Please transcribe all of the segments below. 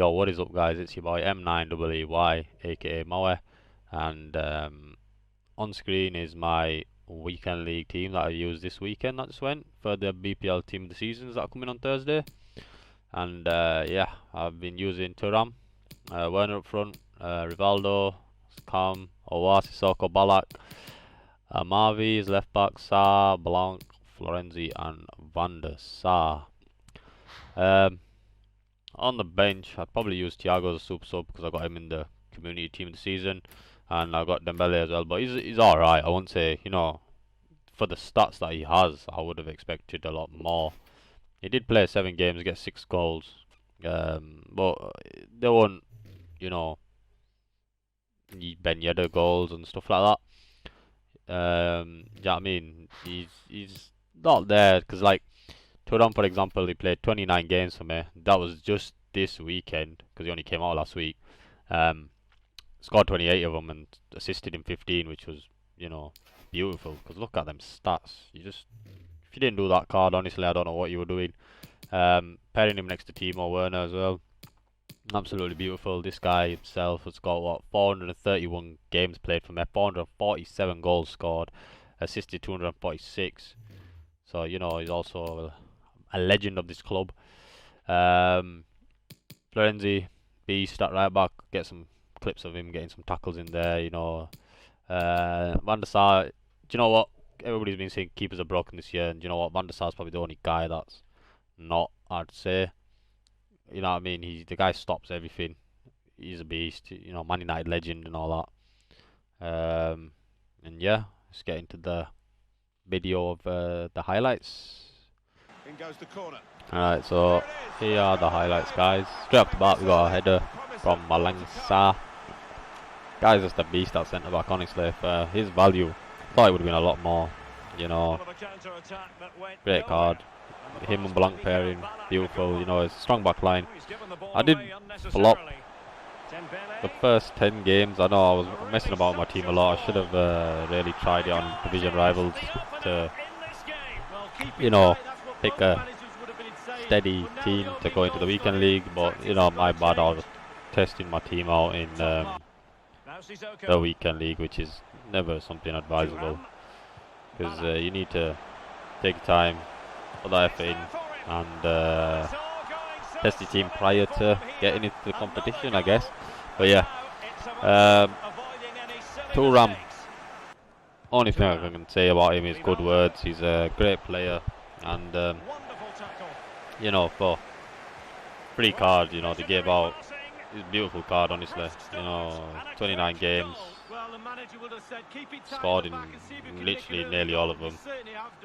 Yo, what is up, guys? It's your boy M9EEY, aka Moe, and on screen is my weekend league team that I used this weekend that just went for the BPL team of the seasons that are coming on Thursday. And yeah, I've been using Thuram, Werner up front, Rivaldo, Scam, Owa, Sissoko, Balak, Marvi is left back, Sa, Blanc, Florenzi, and Van der Sar. On the bench, I'd probably use Thiago as a super sub because I got him in the community team of the season, and I got Dembele as well. But he's all right. I won't say, for the stats that he has, I would have expected a lot more. He did play 7 games, get 6 goals, but they weren't, you know, Ben Yedder goals and stuff like that. You know what I mean? He's not there because like. Thuram, for example, he played 29 games for me. That was just this weekend because he only came out last week. Scored 28 of them and assisted in 15, which was, beautiful. Because look at them stats. If you didn't do that card, honestly, I don't know what you were doing. Pairing him next to Timo Werner as well. Absolutely beautiful. This guy himself has got, 431 games played for me, 447 goals scored, assisted 246. So, he's also a legend of this club. Florenzi, beast at right back. Get some clips of him getting some tackles in there. Van der Sar. Do you know what? Everybody's been saying keepers are broken this year, and do you know what? Van der Sar's probably the only guy that's not. I'd say. You know what I mean? The guy stops everything. He's a beast. Man United legend and all that. And yeah, let's get into the video of the highlights. In goes the corner. Alright, so here are the highlights, guys. Straight off the bat, we got a header from Malang Sarr. Guy's just a beast at centre back, honestly. For his value, thought it would have been a lot more. Great card. Him and Blanc pairing, beautiful. It's a strong back line. I did flop the first 10 games. I know I was messing about with my team a lot. I should have really tried it on division rivals to, pick a steady team to go into the weekend league, but my bad. I was testing my team out in the weekend league, which is never something advisable because you need to take time, put that effort in, and test your team prior to getting into the competition, I guess. But yeah, Thuram. Only thing I can say about him is good words. He's a great player. And for free card, they gave out. It's a beautiful card, honestly. 29 games, scored in literally nearly all of them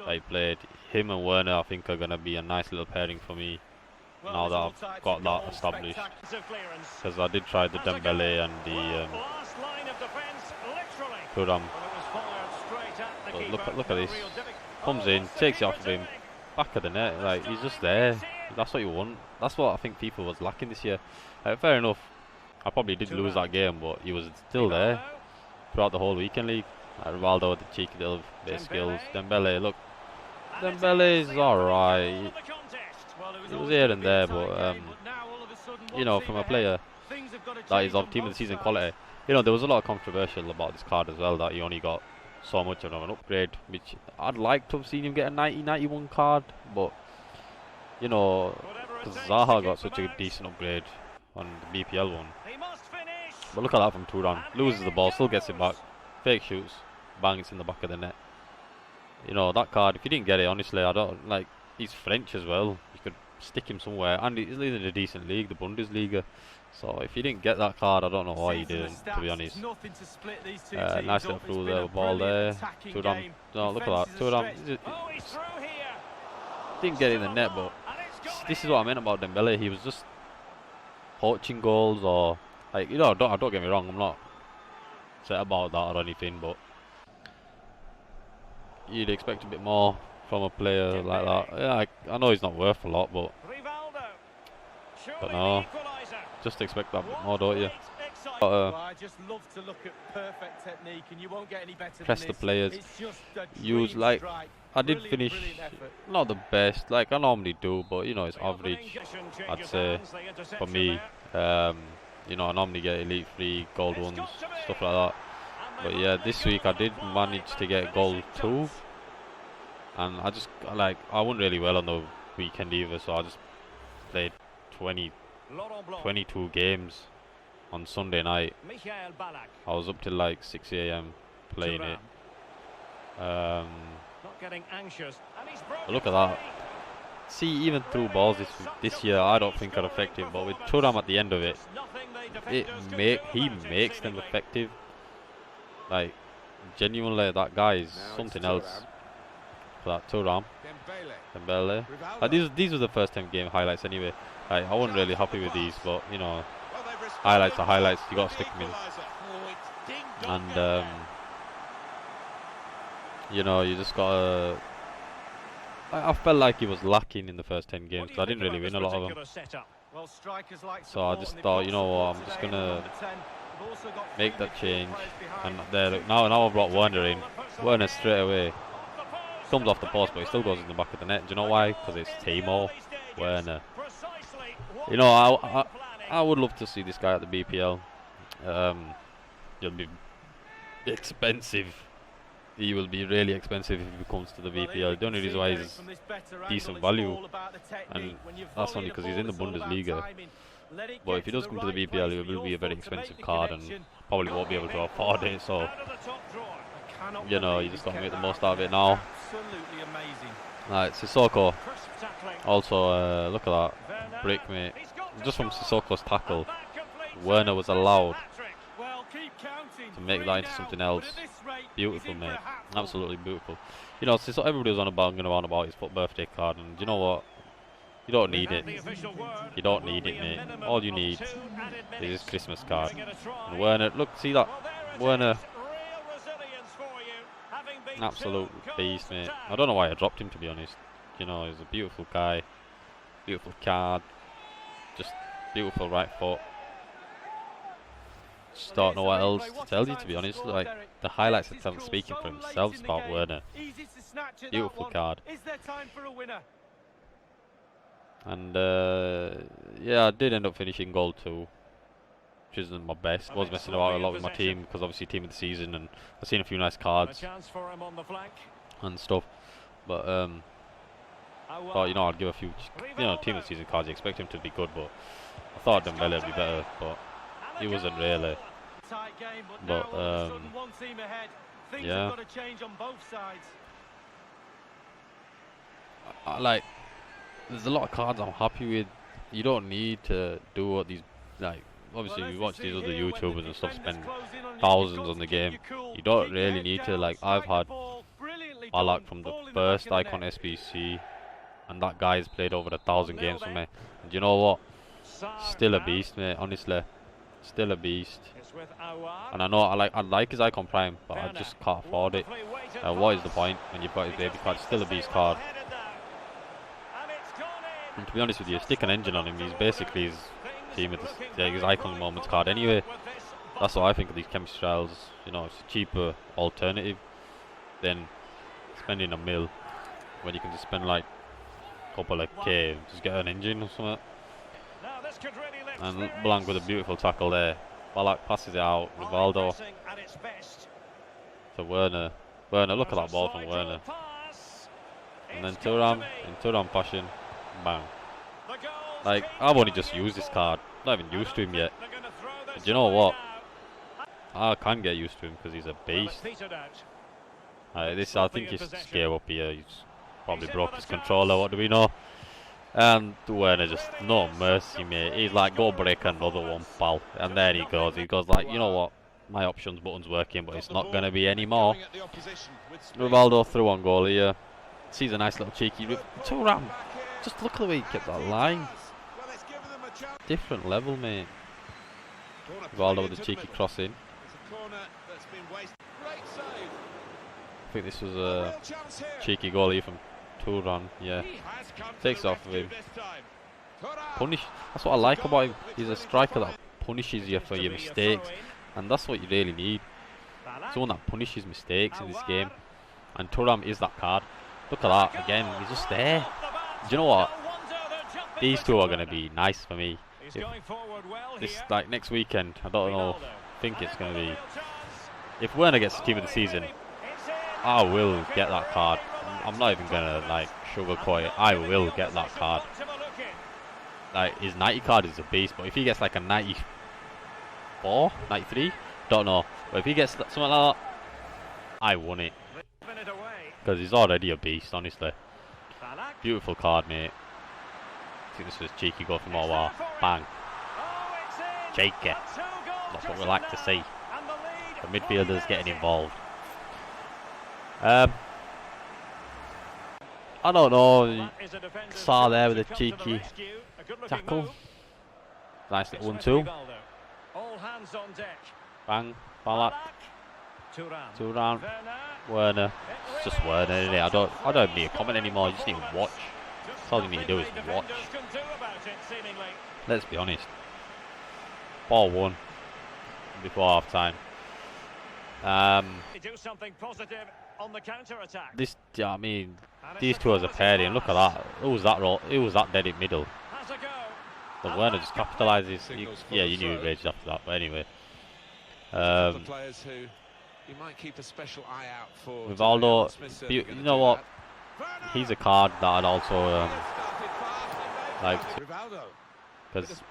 that he played. Him and Werner, I think, are gonna be a nice little pairing for me now that I've got that established. Because I did try the Dembele and the Thuram. But look at this. Comes in, takes it off of him. Back of the net, like he's just there. That's what you want. That's what I think FIFA was lacking this year. Fair enough, I probably did lose that game, but he was still there throughout the whole weekend league. Rivaldo with the cheeky little bit of skills. Dembele, look, Dembele is alright. He was here and there, but from a player that is of team of the season quality, there was a lot of controversial about this card as well, that he only got so much of an upgrade, which I'd like to have seen him get a 90-91 card, but because Zaha got such a decent upgrade on the BPL one. But look at that from Thuram. Loses the ball, still gets it back, fake shoots, bang, it's in the back of the net. That card, if you didn't get it, honestly, I don't like. He's French as well. You could stick him somewhere, and he's in a decent league, the Bundesliga. So if you didn't get that card, I don't know why you didn't, to be honest. Nice little through the ball there. Thuram, no, look at that. Thuram didn't get in the net, but this is what I meant about Dembele. He was just poaching goals, or like don't get me wrong, I'm not upset about that or anything, but you'd expect a bit more from a player like that. Yeah, I know he's not worth a lot, but no. Just expect that bit more, don't you? I just love to look at perfect technique, and you won't get any better press than the this. players. Use like strike. I did Brilliant, finish brilliant not the best, like I normally do, but it's average. I'd say for me, You know, I normally get Elite 3, Gold 1s, stuff like that. But yeah, this week I did manage to get Gold 2. And I just, like, I went really well on the weekend either, so I just played 22 games on Sunday night. I was up till like 6 AM playing it. But look at that. See, even through balls this year, I don't think are effective, but with Thuram at the end of it, he makes them effective. Like, genuinely, that guy is something else. For that Thuram, Dembele. These were the first time game highlights anyway. Like, I wasn't really happy with these, but you know, highlights are highlights. You gotta stick them in, and you know, you just gotta. I felt like he was lacking in the first 10 games. I didn't really win a lot of them. So I just thought, you know what, I'm just gonna make that change. And there, now I brought Werner in. Werner straight away comes off the post, but he still goes in the back of the net. Do you know why? Because it's Timo Werner. You know, I would love to see this guy at the BPL. He'll be expensive. He will be really expensive if he comes to the BPL. The only reason why he's decent value, and that's only because he's in the Bundesliga. But if he does come to the BPL, he will be a very expensive card and probably won't be able to afford it. So, you know, you just got to make the most out of it now. Right, Sissoko. Also, look at that break, mate. Just from Sissoko's tackle, Werner was allowed to make that into something else. Beautiful, mate. Absolutely beautiful. You know, everybody was going on about his birthday card, and you know what? You don't need it. You don't need it, mate. All you need is this Christmas card. And Werner, look, see that? Werner. Absolute beast, mate. I don't know why I dropped him, to be honest. You know, he's a beautiful guy. Beautiful card. Just beautiful right foot. Just don't know what else to tell you, to be honest. Like, the highlights are speaking for themselves about Werner. Beautiful card. And yeah, I did end up finishing Gold 2, which isn't my best. I was messing about a lot with my team because obviously team of the season, and I've seen a few nice cards and stuff. But thought, you know, I'd give a few, you know, team of the season cards. You expect him to be good, but I thought Dembele would be better, but he wasn't really. But yeah, I like. There's a lot of cards I'm happy with. You don't need to do what these, like, obviously we watch these other YouTubers and stuff spend thousands on the game. You don't really need to. Like, I've had Ballack from the first Icon SBC, and that guy's played over 1,000 games for me. And you know what? Still a beast, mate. Honestly, still a beast. And I know I like his Icon Prime, but I just can't afford it. What is the point when you've got his baby card? Still a beast card. And to be honest with you, stick an engine on him. He's basically his Icon Moments card anyway. That's what I think of these chemistry styles. You know, it's a cheaper alternative than spending a mil when you can just spend like a couple of K and just get an engine or something. And Blanc with a beautiful tackle there. Ballack passes it out. Rivaldo to Werner. Werner, look at that ball from Werner. And then Thuram in Thuram fashion. Bang. Like, I've only just used this card. Not even used to him yet. But you know what? I can get used to him because he's a beast. I think he's scared up here. He's probably broke his controller. What do we know? And Werner just no mercy, mate. He's like, go break another one, pal. And there he goes. He goes like, you know what? My options button's working, but it's not gonna be anymore. Rivaldo through on goal here. Sees a nice little cheeky Thuram. Just look at the way he kept that line. Different level, mate. Rivaldo with the cheeky cross in. I think this was a cheeky goal here from Thuram. Yeah, takes it off of him. Punish. That's what I like about him. He's a striker that punishes you for your mistakes, and that's what you really need. Someone that punishes mistakes in this game. And Thuram is that card. Look at that again. He's just there. Do you know what? These two are going to be nice for me. He's going forward well This here. like next weekend, I don't know. Ronaldo. I think it's And going to a be. real chance. If Werner gets the team of the season, It's in. I will get that Okay, card. really I'm not even gonna like sugarcoat it. I will get that card. Like his 90 card is a beast, but if he gets like a 94, 93, don't know. But if he gets something like that, I won it because he's already a beast. Honestly, beautiful card, mate. I think this was cheeky go from Orwell. Bang, cheeky. That's what we like to see. The midfielders getting involved. I don't know. Saw there with a cheeky tackle. Nice little 1-2. Bang, Ballack. Thuram. Werner. It's just Werner, isn't it? I don't need to comment anymore. You just need to watch. That's all you need to do is watch. Let's be honest. Ball won before half time. This, yeah, I mean, these two as a pairing. Look at that. Who was that? Who was that dead in middle? The Werner just capitalises. Yeah, you knew he raged after that. But anyway, players who you might keep a special eye out for. Rivaldo, you know what? He's a card that I'd also like, because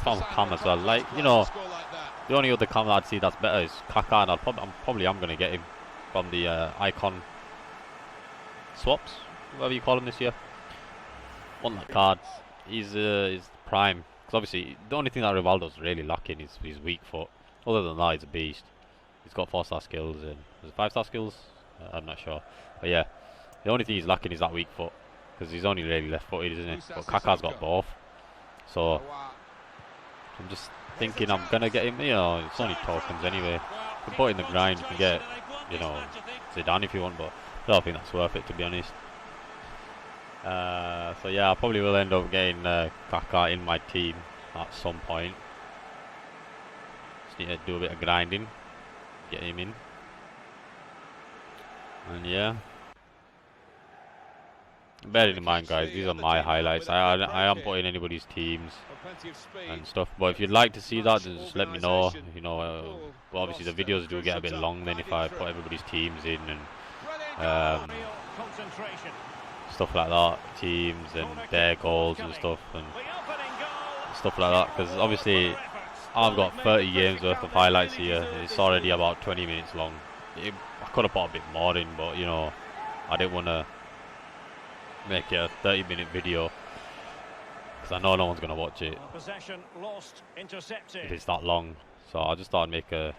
from Cam as well. Like, you know, the only other Cam that I'd see that's better is Kaká, and I'm probably going to get him from the icon swaps, whatever you call him this year. Want that card? He's prime. Because obviously the only thing that Rivaldo's really lacking is his weak foot. Other than that, he's a beast. He's got 4-star skills and 5-star skills. I'm not sure, but yeah, the only thing he's lacking is that weak foot, because he's only really left-footed, isn't he? But Kaká's got both, so I'm just thinking I'm gonna get him. You know, it's only tokens anyway. You can put in the grind, you can get, you know, Zidane if you want, but I don't think that's worth it, to be honest. So yeah, I probably will end up getting Kaká in my team at some point. Just need to do a bit of grinding, get him in. And yeah, bearing in mind, guys, these are my highlights. I am putting anybody's teams and stuff, but if you'd like to see that, then just let me know. You know, but obviously the videos do get a bit long then if I put everybody's teams in and stuff like that, teams and their goals and stuff like that, because obviously I've got 30 games worth of highlights here. It's already about 20 minutes long. I could have put a bit more in, but you know, I didn't want to make it a 30-minute video because I know no one's going to watch it if it's that long. So I just thought I'd make a,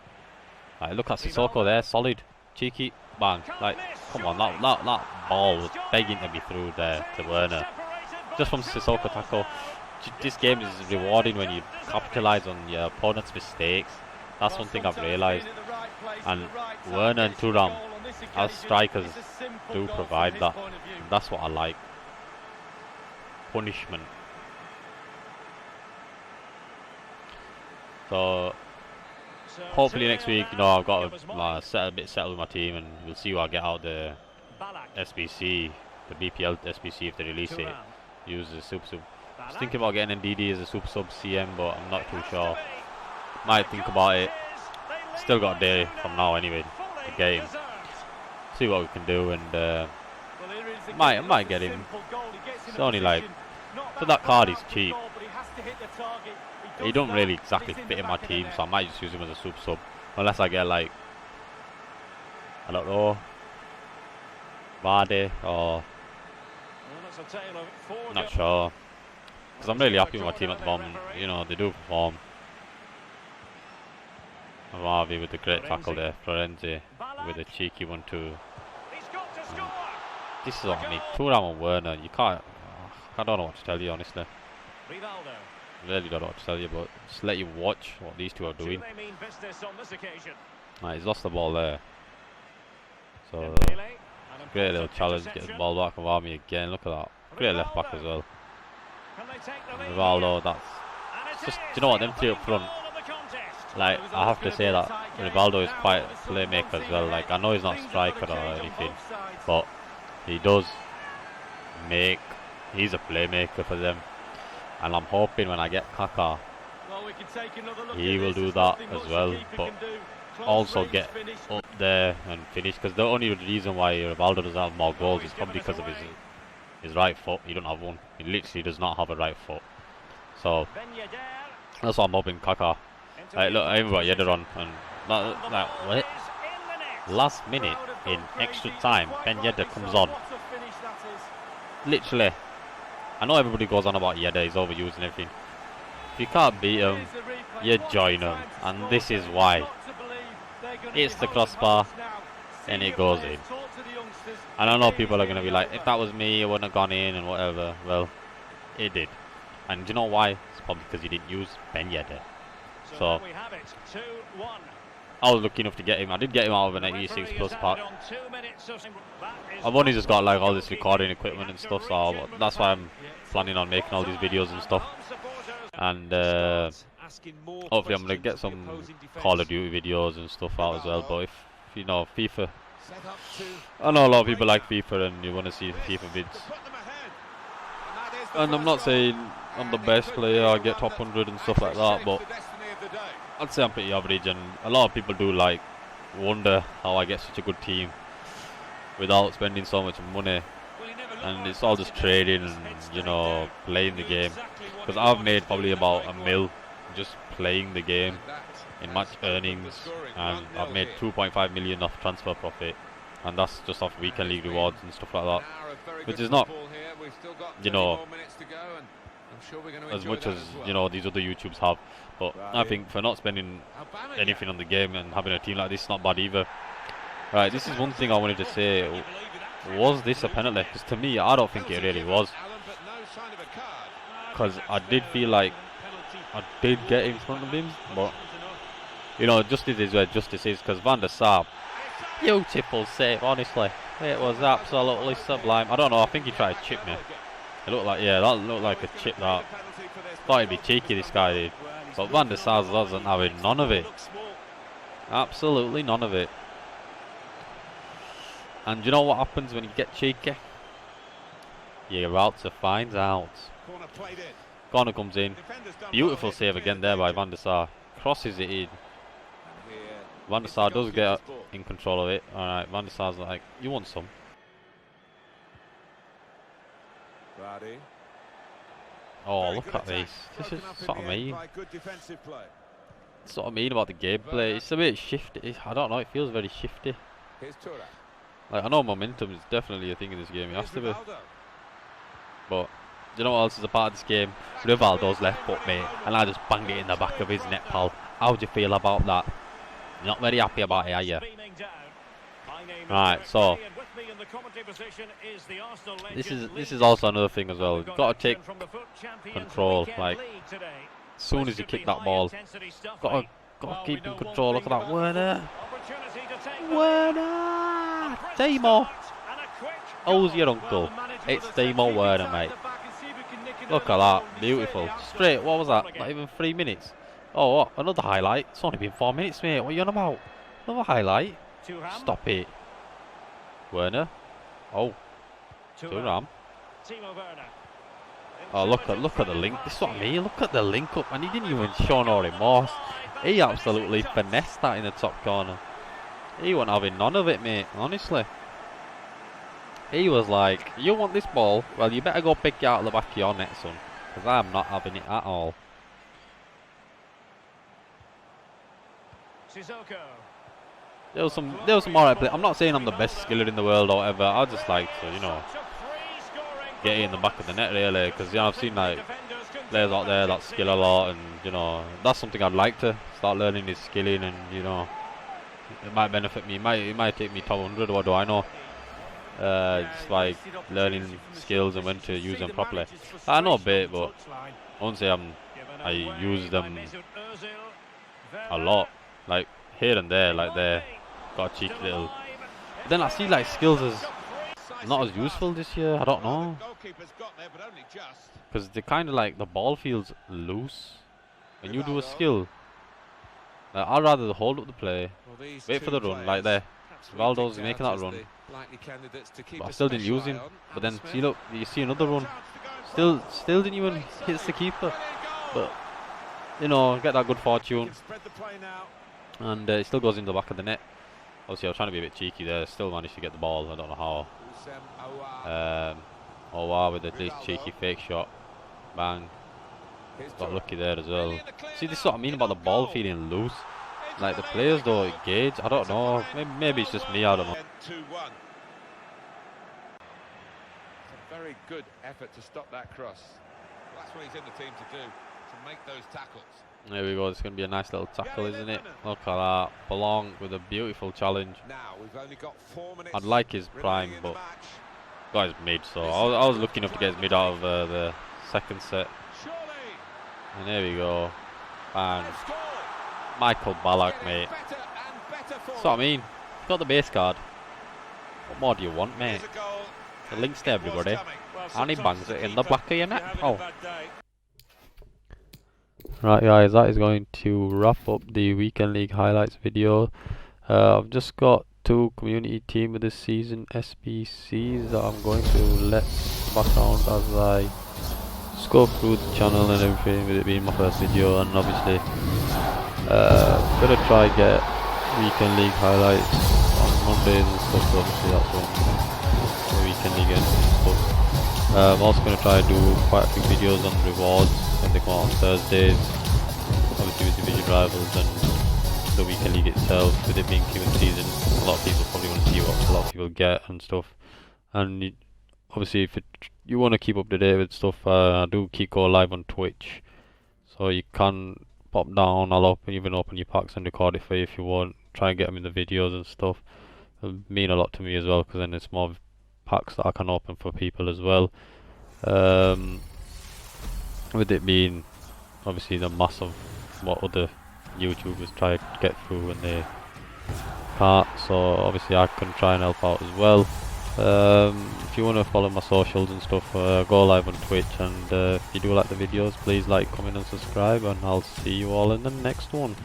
like, look at Sissoko there, solid, cheeky, bang. Like, come on, that ball was begging to be through there to Werner, just from Sissoko tackle. This game is rewarding when you capitalise on your opponent's mistakes. That's one thing I've realised. And Werner and Thuram, as strikers, do provide that. And that's what I like. Punishment. So hopefully next week, you know, I've got a bit settled with my team, and we'll see what I get out the SBC, the BPL SBC if they release it. Use the super sub. I was thinking about getting NDD as a super sub CM, but I'm not too sure. Might think about it. Still got a day from now anyway to get him. See what we can do, and might get him. It's only like, for that card he's cheap. He don't really exactly fit in my team, so I might just use him as a super sub, unless I get like, I don't know, Vardy or not sure, because I'm really happy with my team at the moment. You know, they do perform. Vardy with the great tackle there, Florenzi with a cheeky 1-2. This is what I mean. Thuram and Werner, you can't. I don't know what to tell you, honestly. Really don't know what to tell you, but just let you watch what these two are doing. Right, he's lost the ball there. So great little challenge, get the ball back and Army again. Look at that. Great left back as well. And Rivaldo, that's just, you know what, them three up front. Like, I have to say that Rivaldo is quite a playmaker as well. Like, I know he's not a striker or anything, but he does make, he's a playmaker for them. And I'm hoping when I get Kaká, Well, we can take another look he at will this. do There's that nothing as much well. the keeper But can do. Close also range get finish. up there and finish. Because the only reason why Rivaldo doesn't have more goals is probably because of his right foot. He don't have one. He literally does not have a right foot. So Ben Yedder that's why I'm hoping Kaká. into Like, the look, I even got advanced Yedder on, position. and And the like ball what? is in the net. Last minute Crowd have in gone extra crazy. time, Quite Ben Yedder rightly comes so. on. What a finish that is. Literally, I know everybody goes on about Yedder, he's overused and everything. If you can't beat him, Here's the replay. you What a join him, time to and score, this is but why. not to believe they're gonna It's be the home crossbar, hosts now. and it Senior goes players in. talk to the youngsters. And I know The people game are is going to be nearly like, if over. that was me, it wouldn't have gone in and whatever. Well, it did. And do you know why? It's probably because you didn't use Ben Yedder. So, there we have it. 2-1. I was lucky enough to get him. I did get him out of an 86 plus pack. I've only just got like all this recording equipment and stuff, so that's why I'm planning on making all these videos and stuff. And hopefully I'm going to get some Call of Duty videos and stuff out as well. But if you know, FIFA, I know a lot of people like FIFA and you want to see the FIFA vids. And I'm not saying I'm the best player, I get top 100 and stuff like that, but I'd say I'm pretty average, and a lot of people do like wonder how I get such a good team without spending so much money. And it's all just trading and, you know, playing the game. Because I've made probably about $1 million just playing the game in match earnings, and I've made 2.5 million off transfer profit, and that's just off weekend league rewards and stuff like that, which is not, you know, as much as, you know, these other YouTubes have. But I think for not spending anything on the game and having a team like this, is not bad either. Right, this is one thing I wanted to say. Was this a penalty? Because to me, I don't think it really was. Because I did feel like I did get in front of him, but you know, justice is where justice is. Because Van der Sar, beautiful save, honestly. It was absolutely sublime. I don't know, I think he tried to chip me. It looked like, yeah, that looked like a chip. That thought he'd be cheeky, this guy did. But Van der Sar doesn't have none of it. Absolutely none of it. And you know what happens when you get cheeky? You're out to find out. Corner comes in. Beautiful save again there by Van der Sar. Crosses it in. Van der Sar does get in control of it. Alright, Van der Sar's like, you want some? Oh, look at this. This is what I mean. That's what I mean about the gameplay. It's a bit shifty. I don't know, it feels very shifty. Like, I know momentum is definitely a thing in this game. It has to be. But you know what else is a part of this game? Rivaldo's left foot, mate, and I just banged it in the back of his net, pal. How do you feel about that? You're not very happy about it, are you? Right, so this is also another thing as well. You've got to take control. Like, as soon as you kick that ball, got to keep in control. Look at that, Werner. Werner! Timo! Who's your uncle? It's Timo Werner, mate. Look at that, beautiful. Straight, what was that? Not even 3 minutes. Oh, what? Another highlight? It's only been 4 minutes, mate. What are you on about? Another highlight? Stop it. Werner. Oh. Thuram. Oh, look at the link. This is what I mean. Look at the link up, and he didn't even show no remorse. He absolutely finessed that in the top corner. He wasn't having none of it, mate. Honestly. He was like, you want this ball? Well, you better go pick it out of the back of your net, son. Because I'm not having it at all. There was some alright play. I'm not saying I'm the best skiller in the world or whatever. I just like to, you know, get it in the back of the net, really. Because, you know, I've seen, like, players out there that skill a lot. And, you know, that's something I'd like to start learning, is skilling. And, you know, it might benefit me. It might take me top 100. What do I know? Just like learning skills and when to use them properly. I know a bit, but I won't say I use them a lot. Like here and there, like there, got a cheeky little. But then I see like skills as not as useful this year. I don't know, because they kind of like the ball feels loose when you do a skill. Like, I'd rather hold up the play, wait for the run, like there. Rivaldo's making that run. likely candidates to keep But I a still didn't special use him. eye on. But then Alan see, look, you see another one. Smith. Still didn't even hit the keeper. But you know, get that good fortune, Spread the play now. and it still goes in the back of the net. Obviously, I was trying to be a bit cheeky there. Still managed to get the ball. I don't know how. Usem Aouar. Oh wow, with this cheeky fake shot, bang. Here's Got Touré. lucky there as well. Really in the clear See, this is now. what I mean In about the on ball goal. feeling loose. Into Like the lane, players there don't they go. engage. I don't It's a know. fine Maybe it's just me. I don't know. 2-1. It's a very good effort to stop that cross. Well, that's what he's in the team to do, to make those tackles. There we go. It's going to be a nice little tackle, Gary isn't it? Lineker. Look at that. Belong with a beautiful challenge. Now we've only got 4 minutes. I'd like his prime, remaining in the but match. guy's mid, so I was lucky enough to get his mid out of the second set. Surely. And there we go. And They've scored. Michael Ballack, Getting mate. better and better for That's what I them. mean. Got the base card. What more do you want, mate? Here's a goal, The and links to it was everybody. coming. And he bangs it in the back of your net. Having Oh. a bad day. Right guys, that is going to wrap up the Weekend League highlights video. I've just got 2 community team of this season SBCs that I'm going to let background as I scope through the channel and everything, with it being my first video. And obviously gonna try get Weekend League highlights on Mondays and stuff, so obviously that's when the Weekend League ends and stuff. I'm also going to try to do quite a few videos on rewards when they come out on Thursdays, obviously with Division Rivals and the Weekend League itself. With it being team of the season, a lot of people probably want to see what a lot of people get and stuff. And obviously if you want to keep up to date with stuff, I do keep going live on Twitch, so you can pop down. I'll even open your packs and record it for you if you want. Try and get them in the videos and stuff. It'll mean a lot to me as well, because then it's more packs that I can open for people as well. With it being obviously the mass of what other YouTubers try to get through when they can't, so obviously I can try and help out as well. If you want to follow my socials and stuff, go live on Twitch, and if you do like the videos, please like, comment and subscribe, and I'll see you all in the next one.